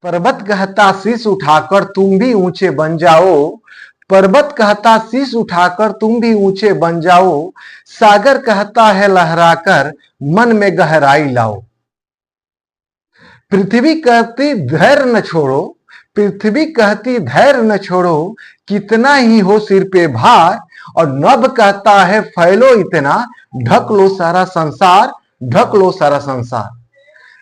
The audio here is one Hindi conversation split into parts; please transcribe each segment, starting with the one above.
पर्वत कहता शीश उठाकर तुम भी ऊंचे बन जाओ। पर्वत कहता शीश उठाकर तुम भी ऊंचे बन जाओ। सागर कहता है लहराकर मन में गहराई लाओ। पृथ्वी कहती धैर्य न छोड़ो। पृथ्वी कहती धैर्य न छोड़ो। कितना ही हो सिर पे भार। और नभ कहता है फैलो इतना, ढक लो सारा संसार, ढक लो सारा संसार।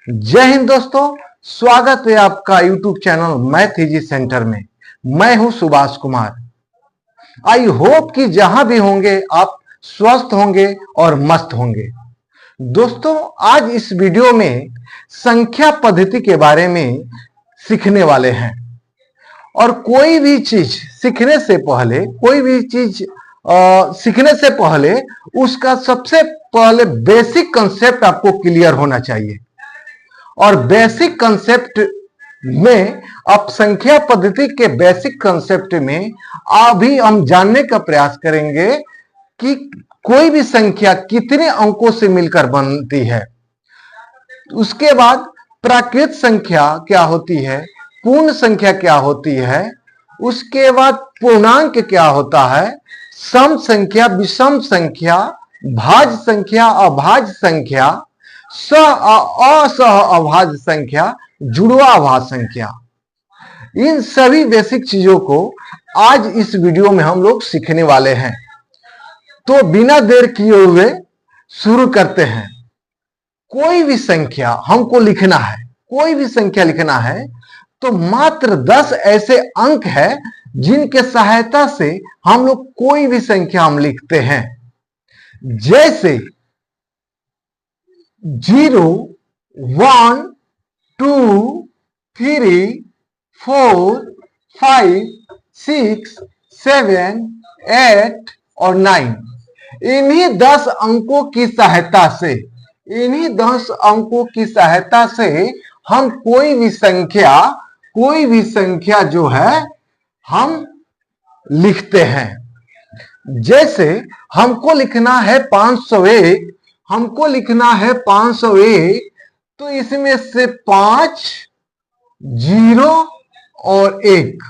जय हिंद दोस्तों, स्वागत है आपका YouTube channel math easy centre में। मैं हूं सुभाष कुमार। आई होप कि जहां भी होंगे आप स्वस्थ होंगे और मस्त होंगे। दोस्तों, आज इस वीडियो में संख्या पद्धति के बारे में सीखने वाले हैं। और कोई भी चीज सीखने से पहले, सीखने से पहले उसका सबसे पहले बेसिक कंसेप्ट आपको क्लियर होना चाहिए। और बेसिक कंसेप्ट में, अब संख्या पद्धति के बेसिक कंसेप्ट में अभी हम जानने का प्रयास करेंगे कि कोई भी संख्या कितने अंकों से मिलकर बनती है। उसके बाद प्राकृत संख्या क्या होती है, पूर्ण संख्या क्या होती है, उसके बाद पूर्णांक क्या होता है, सम संख्या, विषम संख्या, भाज्य संख्या, अभाज्य संख्या, असह अभाज्य संख्या, जुड़वा अभाज्य संख्या। इन सभी बेसिक चीजों को आज इस वीडियो में हम लोग सीखने वाले हैं। तो बिना देर किए हुए शुरू करते हैं। कोई भी संख्या हमको लिखना है, कोई भी संख्या लिखना है तो मात्र 10 ऐसे अंक है जिनके सहायता से हम लोग कोई भी संख्या हम लिखते हैं। जैसे 0, 1, 2, 3, 4, 5, 6, 7, 8 और 9। इन्हीं 10 अंकों की सहायता से, इन्हीं 10 अंकों की सहायता से हम कोई भी संख्या जो है हम लिखते हैं। जैसे हमको लिखना है 501, हमको लिखना है 501, तो इसमें से 5 0 और 1,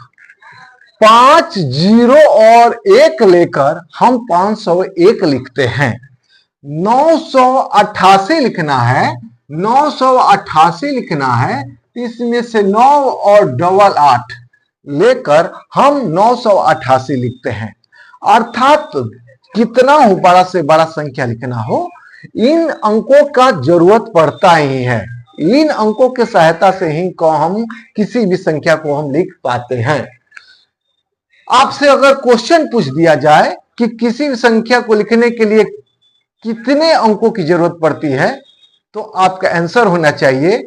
5 0 और 1 लेकर हम 501 लिखते हैं। 988 लिखना है, 988 लिखना है, इसमें से 9 और 8 लेकर हम 988 लिखते हैं। अर्थात कितना हो, बड़ा से बड़ा संख्या लिखना हो, इन अंकों का जरूरत पड़ता ही है। इन अंकों के सहायता से ही हम किसी भी संख्या को हम लिख पाते हैं। आपसे अगर क्वेश्चन पूछ दिया जाए कि किसी भी संख्या को लिखने के लिए कितने अंकों की जरूरत पड़ती है, तो आपका आंसर होना चाहिए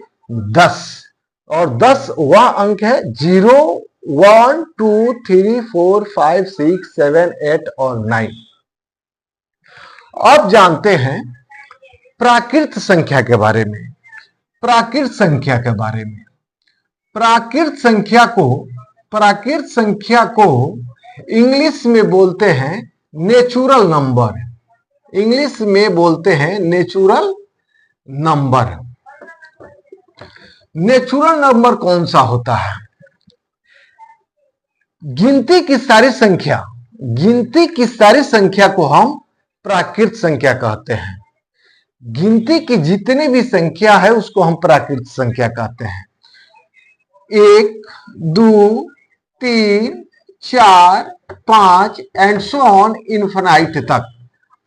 10। और 10 वह अंक है 0, 1, 2, 3, 4, 5, 6, 7, 8 और 9। अब जानते हैं प्राकृत संख्या के बारे में। प्राकृत संख्या के बारे में, प्राकृत संख्या को इंग्लिश में बोलते हैं नेचुरल नंबर। इंग्लिश में बोलते हैं नेचुरल नंबर। नेचुरल नंबर कौन सा होता है? गिनती की सारी संख्या को हम प्राकृत संख्या कहते हैं। गिनती की जितनी भी संख्या है उसको हम प्राकृत संख्या कहते हैं। 1, 2, 3, 4, 5 एंड सो ऑन इनफिनाइट तक,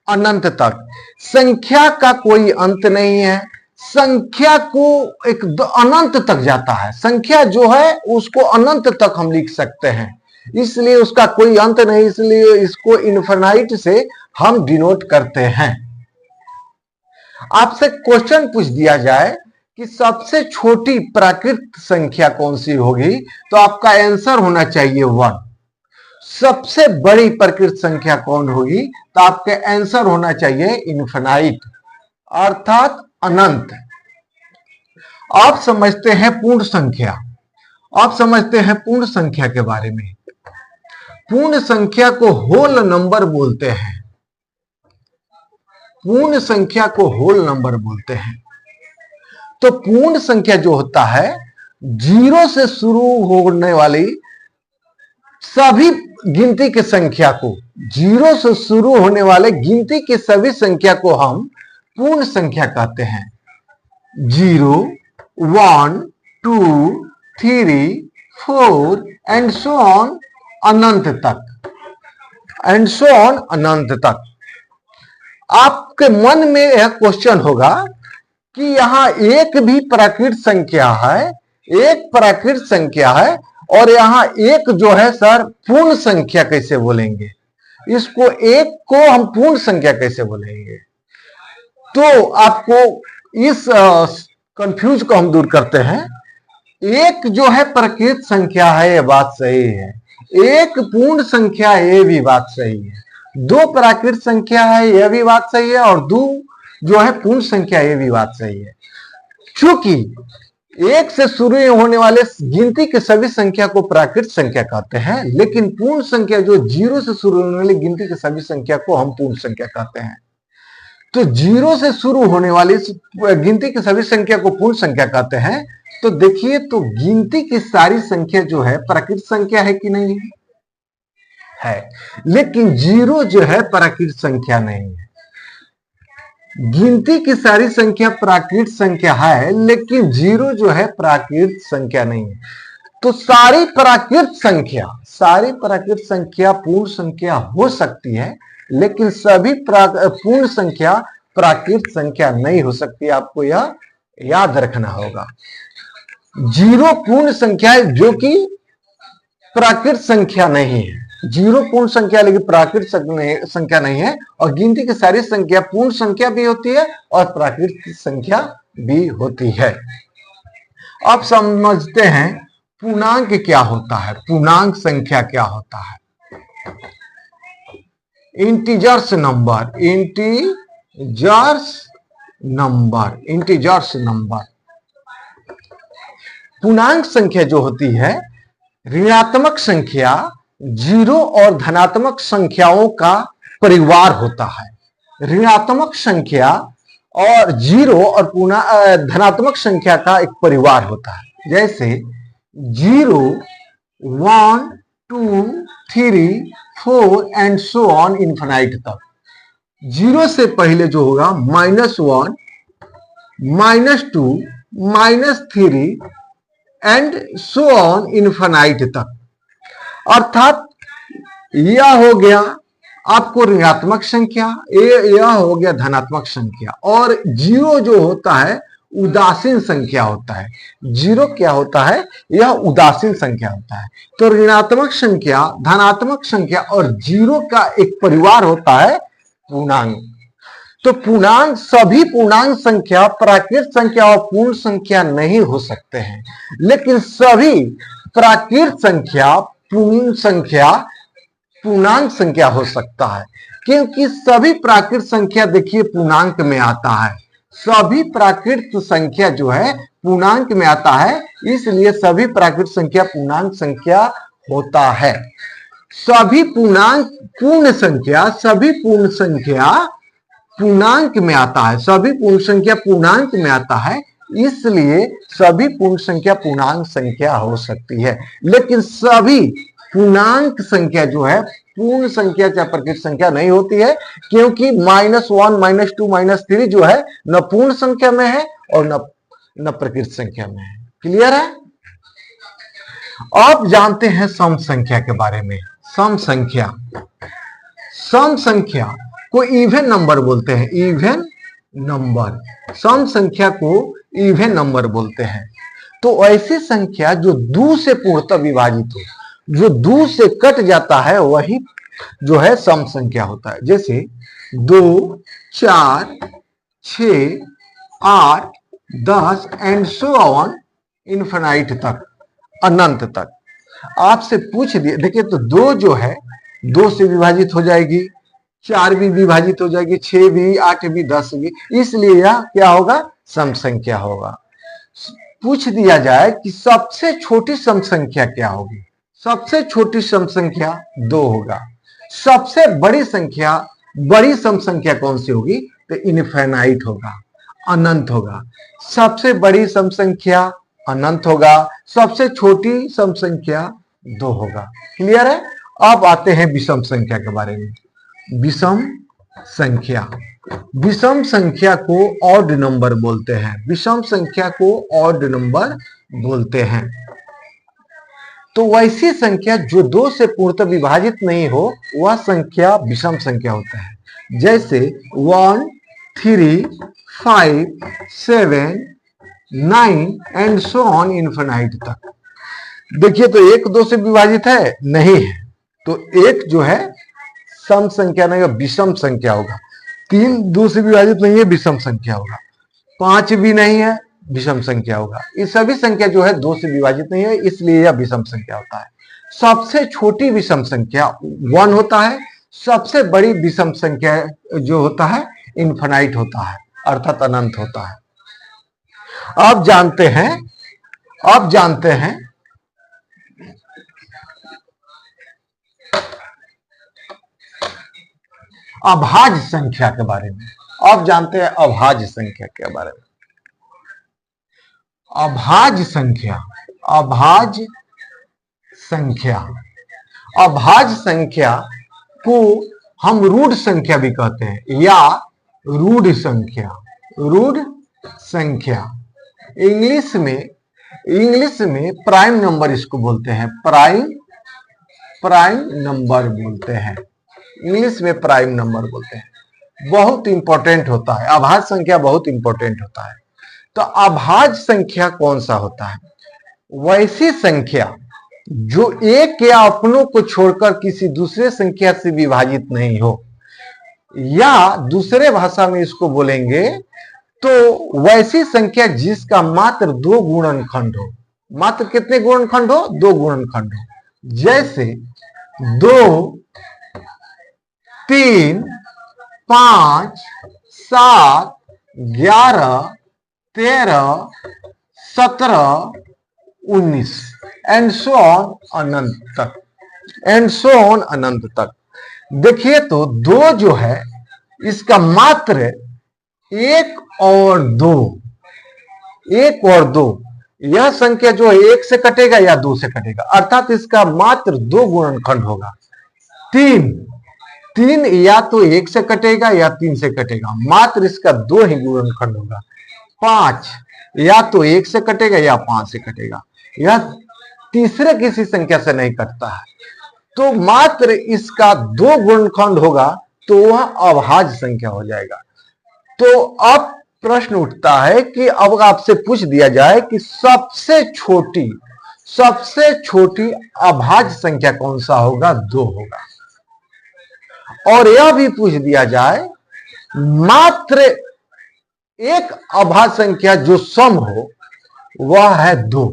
अनंत तक। संख्या का कोई अंत नहीं है। संख्या को एक अनंत तक जाता है। संख्या जो है उसको अनंत तक हम लिख सकते हैं, इसलिए उसका कोई अंत नहीं, इसलिए इसको इनफिनाइट से हम डिनोट करते हैं। आपसे क्वेश्चन पूछ दिया जाए कि सबसे छोटी प्राकृत संख्या कौन सी होगी, तो आपका आंसर होना चाहिए 1। सबसे बड़ी प्राकृत संख्या कौन होगी, तो आपका आंसर होना चाहिए इनफिनाइट, अर्थात अनंत। आप समझते हैं पूर्ण संख्या। आप समझते हैं पूर्ण संख्या के बारे में। पूर्ण संख्या को होल नंबर बोलते हैं। पूर्ण संख्या को होल नंबर बोलते हैं। तो पूर्ण संख्या जो होता है जीरो से शुरू होने वाली सभी गिनती की संख्या को, जीरो से शुरू होने वाले गिनती की सभी संख्या को हम पूर्ण संख्या कहते हैं। 0, 1, 2, 3, 4 एंड सो ऑन अनंत तक, एंड सो ऑन अनंत तक। आपके मन में यह क्वेश्चन होगा कि यहां एक भी प्राकृत संख्या है, एक प्राकृत संख्या है और यहां एक जो है सर पूर्ण संख्या कैसे बोलेंगे, इसको एक को हम पूर्ण संख्या कैसे बोलेंगे। तो आपको इस कंफ्यूज को हम दूर करते हैं। एक जो है प्राकृत संख्या है, यह बात सही है। एक पूर्ण संख्या है, यह भी बात सही है। दो प्राकृत संख्या है, यह भी बात सही है। और दो जो है पूर्ण संख्या, यह भी बात सही है। क्योंकि एक से शुरू होने वाले गिनती के सभी संख्या को प्राकृत संख्या कहते हैं, लेकिन पूर्ण संख्या जो जीरो से शुरू होने वाली गिनती के सभी संख्या को हम पूर्ण संख्या कहते हैं। तो जीरो से शुरू होने वाली गिनती की सभी संख्या को पूर्ण संख्या कहते हैं। तो देखिए, तो गिनती की सारी संख्या जो है प्राकृत संख्या है कि नहीं है, लेकिन जीरो जो है प्राकृत संख्या नहीं है। गिनती की सारी संख्या प्राकृत संख्या है, लेकिन जीरो जो है प्राकृत संख्या नहीं है। तो सारी प्राकृत संख्या पूर्ण संख्या हो सकती है, लेकिन सभी पूर्ण संख्या प्राकृत संख्या नहीं हो सकती। आपको यह याद रखना होगा। जीरो पूर्ण संख्या है जो कि प्राकृत संख्या नहीं है। जीरो पूर्ण संख्या लेकिन प्राकृत संख्या नहीं है। और गिनती की सारी संख्या पूर्ण संख्या भी होती है और प्राकृत संख्या भी होती है। अब समझते हैं पूर्णांक क्या होता है, पूर्णांक संख्या क्या होता है। Integers number. पूर्णांक संख्या जो होती है, ऋणात्मक संख्या, जीरो और धनात्मक संख्याओं का परिवार होता है। ऋणात्मक संख्या और जीरो और धनात्मक संख्या का एक परिवार होता है। जैसे 0, 1, 2, 3, 4 एंड सो ऑन इन्फिनाइट तक। जीरो से पहले जो होगा -1, -2, -3 एंड सो ऑन इन्फिनाइट तक। अर्थात यह हो गया आपको ऋणात्मक संख्या, यह हो गया धनात्मक संख्या। और जीरो जो होता है उदासीन संख्या होता है। जीरो क्या होता है, यह उदासीन संख्या होता है। तो ऋणात्मक संख्या, धनात्मक संख्या और जीरो का एक परिवार होता है पूर्णांक। तो पूर्णांक, सभी पूर्णांक संख्या प्राकृत संख्या और पूर्ण संख्या नहीं हो सकते हैं, लेकिन सभी प्राकृत संख्या पूर्ण संख्या पूर्णांक संख्या हो सकता है। क्योंकि सभी प्राकृत संख्या देखिए पूर्णांक में आता है। सभी प्राकृत संख्या जो है पूर्णांक में आता है, इसलिए सभी प्राकृत संख्या पूर्णांक संख्या होता है। सभी पूर्णांक पूर्ण संख्या, सभी पूर्ण संख्या पूर्णांक में आता है। सभी पूर्ण संख्या पूर्णांक में आता है, इसलिए सभी पूर्ण संख्या पूर्णांक संख्या हो सकती है। लेकिन सभी पूर्णांक संख्या जो है पूर्ण संख्या चाहे प्राकृत संख्या नहीं होती है, क्योंकि -1, -2, -3 जो है न पूर्ण संख्या में है और न प्राकृत संख्या में है। क्लियर है। अब जानते हैं सम संख्या के बारे में। सम संख्या को इवन नंबर बोलते हैं। इवन नंबर, सम संख्या को इवन नंबर बोलते हैं। तो ऐसी संख्या जो 2 से पूर्णतः विभाजित हो, जो 2 से कट जाता है, वही जो है सम संख्या होता है। जैसे 2, 4, 6, 8, 10 एंड सो ऑन इन्फिनाइट तक, अनंत तक। आपसे पूछ दिया, देखिए तो 2 जो है 2 से विभाजित हो जाएगी, 4 भी विभाजित हो जाएगी, 6 भी, 8 भी, 10 भी, इसलिए यह क्या होगा, सम संख्या होगा। पूछ दिया जाए कि सबसे छोटी सम संख्या क्या होगी, सबसे छोटी सम संख्या 2 होगा। सबसे बड़ी संख्या, बड़ी सम संख्या कौन सी होगी, तो इनफिनाइट होगा, अनंत होगा। सबसे बड़ी सम संख्या अनंत होगा, सबसे छोटी सम संख्या 2 होगा। क्लियर है? अब आते हैं विषम संख्या के बारे में। विषम संख्या, विषम संख्या को ऑड नंबर बोलते हैं। विषम संख्या को ऑड नंबर बोलते हैं। तो वैसी संख्या जो 2 से पूर्णतः विभाजित नहीं हो वह संख्या विषम संख्या होता है। जैसे 1, 3, 5, 7, 9 एंड सो ऑन इन्फिनाइट तक। देखिए तो 1 2 से विभाजित है? नहीं है, तो 1 जो है सम संख्या नहीं, विषम संख्या होगा। 3 2 से विभाजित नहीं है, विषम संख्या होगा। 5 भी नहीं है, विषम संख्या होगा। ये सभी संख्या जो है 2 से विभाजित नहीं है, इसलिए यह विषम संख्या होता है। सबसे छोटी विषम संख्या 1 होता है। सबसे बड़ी विषम संख्या जो होता है इन्फिनाइट होता है, अर्थात अनंत होता है। अब जानते हैं अभाज्य संख्या के बारे में। अब जानते हैं अभाज्य संख्या के बारे में। अभाज्य संख्या, अभाज्य संख्या, अभाज्य संख्या को हम रूढ़ संख्या भी कहते हैं या रूढ़ संख्या। रूढ़ संख्या इंग्लिश में प्राइम नंबर इसको बोलते हैं। प्राइम नंबर बोलते हैं, इंग्लिश में प्राइम नंबर बोलते हैं। बहुत इंपॉर्टेंट होता है अभाज्य संख्या, बहुत इंपॉर्टेंट होता है। तो अभाज्य संख्या कौन सा होता है? वैसी संख्या जो एक या अपनों को छोड़कर किसी दूसरे संख्या से विभाजित नहीं हो, या दूसरे भाषा में इसको बोलेंगे तो वैसी संख्या जिसका मात्र 2 गुणनखंड हो। मात्र कितने गुणनखंड हो? 2 गुणनखंड हो। जैसे 2, 3, 5, 7, 11, 13, 17, 19 एंड सो ऑन अनंत तक, एंड सो ऑन अनंत तक। देखिए तो 2 जो है इसका मात्र 1 और 2, 1 और 2, यह संख्या जो है 1 से कटेगा या 2 से कटेगा, अर्थात इसका मात्र 2 गुणनखंड होगा। 3 या तो 1 से कटेगा या 3 से कटेगा, मात्र इसका 2 ही गुणनखंड होगा। 5 या तो 1 से कटेगा या 5 से कटेगा, यह तीसरे किसी संख्या से नहीं कटता है, तो मात्र इसका 2 गुणनखंड होगा, तो वह अभाज्य संख्या हो जाएगा। तो अब प्रश्न उठता है कि अब आपसे पूछ दिया जाए कि सबसे छोटी अभाज्य संख्या कौन सा होगा? 2 होगा। और यह भी पूछ दिया जाए मात्र एक अभाज्य संख्या जो सम हो वह है 2।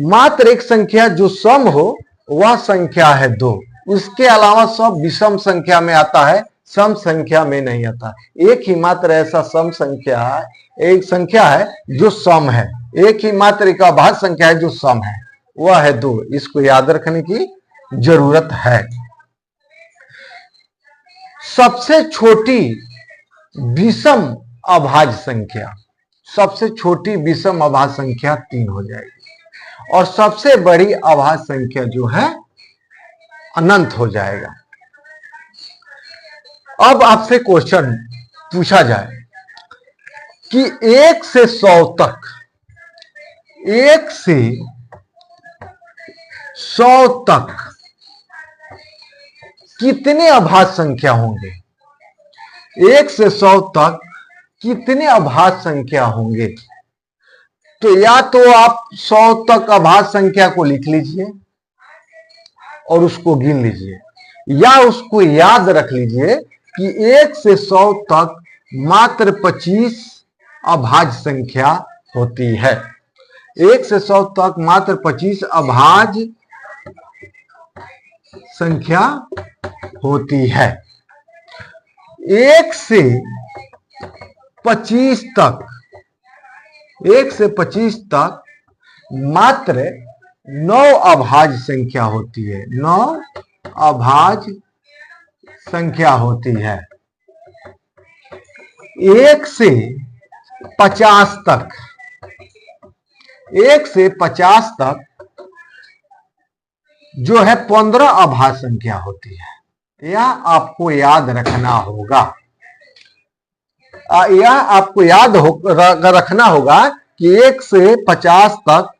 मात्र एक संख्या जो सम हो वह संख्या है 2। उसके अलावा सब विषम संख्या में आता है, सम संख्या में नहीं आता। एक ही मात्र ऐसा सम संख्या है, एक संख्या है जो सम है, एक ही मात्र एक अभाज्य संख्या है जो सम है, वह है 2। इसको याद रखने की जरूरत है। सबसे छोटी विषम अभाज्य संख्या, सबसे छोटी विषम अभाज्य संख्या 3 हो जाएगी, और सबसे बड़ी अभाज्य संख्या जो है अनंत हो जाएगा। अब आपसे क्वेश्चन पूछा जाए कि 1 से 100 तक, 1 से 100 तक कितने अभाज्य संख्या होंगे? 1 से 100 तक कितने अभाज्य संख्या होंगे? तो या तो आप 100 तक अभाज्य संख्या को लिख लीजिए और उसको गिन लीजिए, या उसको याद रख लीजिए कि 1 से 100 तक मात्र 25 अभाज्य संख्या होती है। 1 से 100 तक मात्र 25 अभाज्य संख्या होती है। 1 से 25 तक, 1 से 25 तक मात्र 9 अभाज्य संख्या होती है। 9 अभाज्य संख्या होती है। 1 से 50 तक, 1 से 50 तक जो है 15 अभाज्य संख्या होती है। यह आपको याद रखना होगा, यह आपको याद रखना होगा कि 1 से 50 तक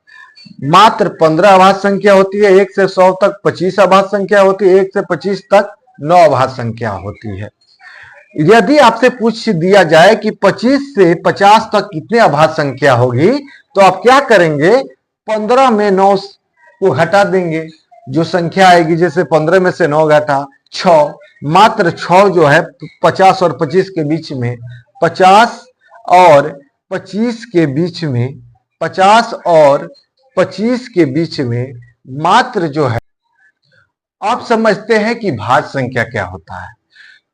मात्र 15 अभाज्य संख्या होती है, 1 से 100 तक 25 अभाज्य संख्या होती है, 1 से 25 तक 9 अभाज्य संख्या होती है। यदि आपसे पूछ दिया जाए कि 25 से 50 तक कितने अभाज्य संख्या होगी, तो आप क्या करेंगे, 15 में 9 को घटा देंगे, जो संख्या आएगी, जैसे 15 में से 9 घटा 6, मात्र 6 जो है 50 और 25 के बीच में, 50 और 25 के बीच में, 50 और 25 के बीच में मात्र जो है, आप समझते हैं कि भाज्य संख्या क्या होता है।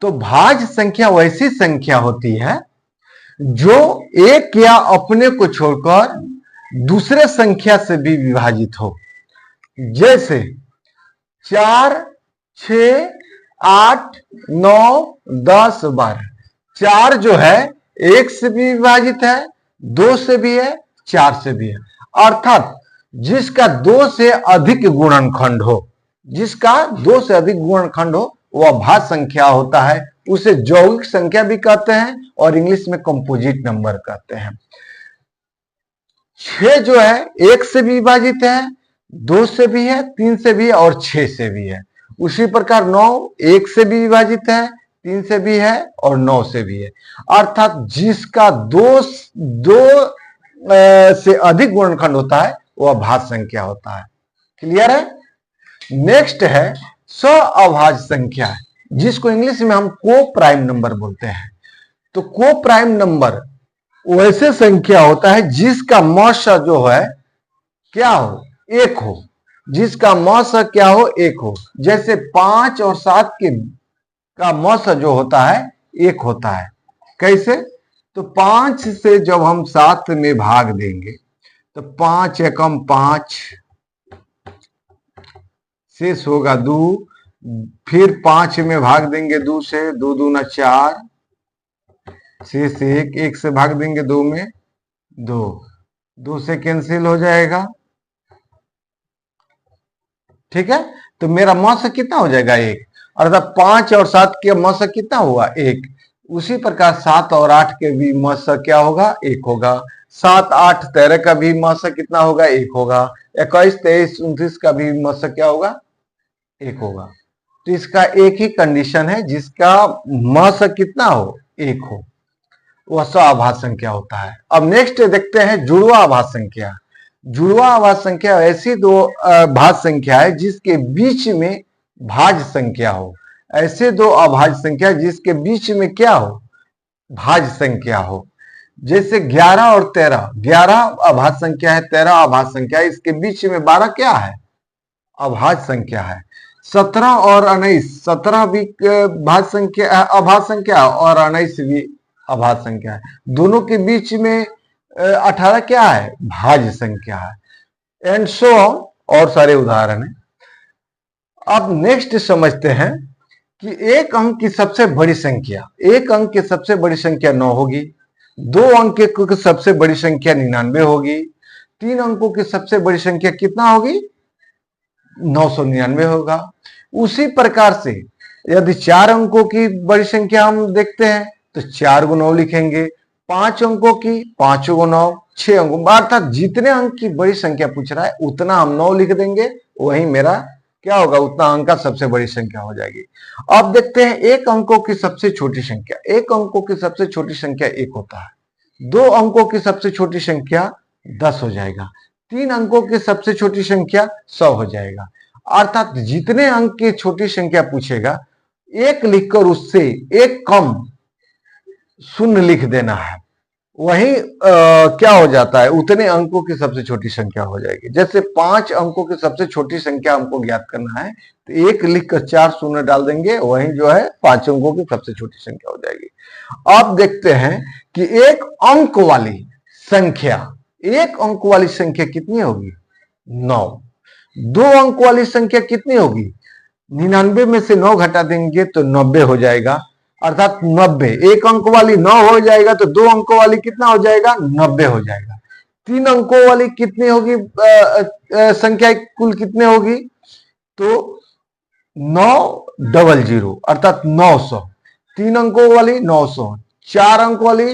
तो भाज्य संख्या वैसी संख्या होती है जो एक या अपने को छोड़कर दूसरे संख्या से भी विभाजित हो। जैसे 4, 6, 8, 9, 10, 12। 4 जो है 1 से भी विभाजित है, 2 से भी है, 4 से भी है। अर्थात जिसका 2 से अधिक गुणनखंड हो, जिसका 2 से अधिक गुणनखंड हो, वह भाज्य संख्या होता है। उसे यौगिक संख्या भी कहते हैं और इंग्लिश में कंपोजिट नंबर कहते हैं। 6 जो है 1 से भी विभाजित है, 2 से भी है, 3 से भी है और 6 से भी है। उसी प्रकार 9 1 से भी विभाजित है, 3 से भी है और 9 से भी है। अर्थात जिसका 2 से अधिक गुणनखंड होता है वह भाज्य संख्या होता है। क्लियर है? नेक्स्ट है सअभाज्य संख्या, जिसको इंग्लिश में हम को प्राइम नंबर बोलते हैं। तो को प्राइम नंबर वैसे संख्या होता है जिसका मौसा जो है क्या हो, 1 हो, जिसका मौसा क्या हो, 1 हो। जैसे 5 और 7 का मौसा जो होता है 1 होता है। कैसे? तो 5 से जब हम 7 में भाग देंगे तो 5 एकम 5, शेष होगा 2, फिर 5 में भाग देंगे 2 से, 2 दूना 4, शेष 1, 1 से भाग देंगे 2 में 2, 2 से कैंसिल हो जाएगा। ठीक है, तो मेरा मौसा कितना हो जाएगा, 1। अर्थात 5 और 7 के मौसा कितना हुआ, 1। उसी प्रकार 7 और 8 के भी मौसा क्या होगा, 1 होगा। 7, 8, 13 का भी मौसा कितना होगा, 1 होगा। 21, 23, 29 का भी मौसा क्या होगा, 1 होगा। तो इसका एक ही कंडीशन है, जिसका मौसा कितना हो, 1 हो, वह सअभाज्य संख्या होता है। अब नेक्स्ट देखते हैं जुड़वा अभाज्य संख्या। जुड़वा अभाज्य संख्या ऐसी दो भाज्य संख्या है जिसके बीच में भाज्य संख्या हो। ऐसे दो अभाज्य संख्या जिसके बीच में क्या हो, भाज्य संख्या हो। जैसे 11 और 13, 11 अभाज्य संख्या है, 13 अभाज्य संख्या है, इसके बीच में 12 क्या है, अभाज्य संख्या है। 17 और 19, 17 भी भाज्य संख्या, अभाज्य संख्या, और 19 भी अभाज्य संख्या है। दोनों के बीच में 18 क्या है, भाज्य संख्या है। एंड सो और सारे उदाहरण हैं। अब नेक्स्ट समझते हैं कि एक अंक की सबसे बड़ी संख्या, एक अंक की सबसे बड़ी संख्या 9 होगी, 2 अंक की सबसे बड़ी संख्या 99 होगी, 3 अंकों की सबसे बड़ी संख्या कितना होगी, 999 होगा। उसी प्रकार से यदि 4 अंकों की बड़ी संख्या हम देखते हैं तो 4 × 9 लिखेंगे, 5 अंकों की 5 × 9, 6 अंकों, अर्थात जितने अंक की बड़ी संख्या पूछ रहा है उतना हम 9 लिख देंगे, वही मेरा क्या होगा, उतना अंक का सबसे बड़ी संख्या हो जाएगी। अब देखते हैं एक अंकों की सबसे छोटी संख्या। एक अंकों की सबसे छोटी संख्या 1 होता है। 2 अंकों की सबसे छोटी संख्या 10 हो जाएगा। 3 अंकों की सबसे छोटी संख्या 100 हो जाएगा। अर्थात जितने अंक की छोटी संख्या पूछेगा, 1 लिखकर उससे 1 कम शून्य लिख देना है, वही क्या हो जाता है, उतने अंकों की सबसे छोटी संख्या हो जाएगी। जैसे 5 अंकों की सबसे छोटी संख्या हमको ज्ञात करना है, तो 1 लिखकर 4 शून्य डाल देंगे, वही जो है 5 अंकों की सबसे छोटी संख्या हो जाएगी। अब देखते हैं कि एक अंक वाली संख्या, एक अंक वाली संख्या कितनी होगी, 9। 2 अंक वाली संख्या कितनी होगी, 99 में से 9 घटा देंगे तो 90 हो जाएगा, अर्थात 90। एक अंक वाली 9 हो जाएगा तो 2 अंकों वाली कितना हो जाएगा, 90 हो जाएगा। 3 अंकों वाली कितनी होगी संख्या कुल कितने होगी? तो 900 अर्थात 900। 3 अंकों वाली 900, 4 अंक वाली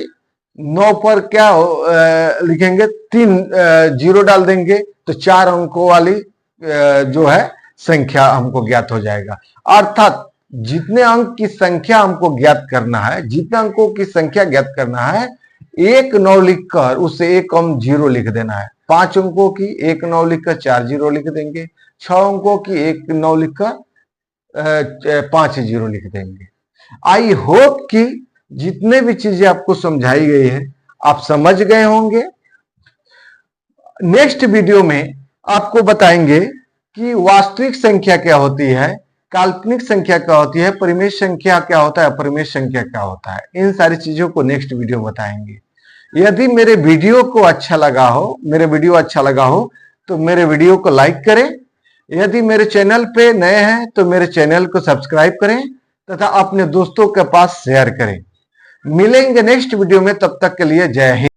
9 पर क्या लिखेंगे? 3 जीरो डाल देंगे तो 4 अंकों वाली जो है संख्या हमको ज्ञात हो जाएगा। अर्थात जितने अंक की संख्या हमको ज्ञात करना है, जितने अंकों की संख्या ज्ञात करना है, 1 9 लिखकर उसे एक हम जीरो लिख देना है। 5 अंकों की 1 9 लिखकर 4 जीरो लिख देंगे। 6 अंकों की 1 9 लिखकर 5 जीरो लिख देंगे। आई होप कि जितने भी चीजें आपको समझाई गई है आप समझ गए होंगे। नेक्स्ट वीडियो में आपको बताएंगे कि वास्तविक संख्या क्या होती है, काल्पनिक संख्या क्या होती है, परिमेय संख्या क्या होता है, अपरिमेय संख्या क्या होता है। इन सारी चीजों को नेक्स्ट वीडियो बताएंगे। यदि मेरे वीडियो अच्छा लगा हो तो मेरे वीडियो को लाइक करें। यदि मेरे चैनल पे नए हैं तो मेरे चैनल को सब्सक्राइब करें तथा अपने दोस्तों के पास शेयर करें। मिलेंगे नेक्स्ट वीडियो में, तब तक के लिए जय हिंद।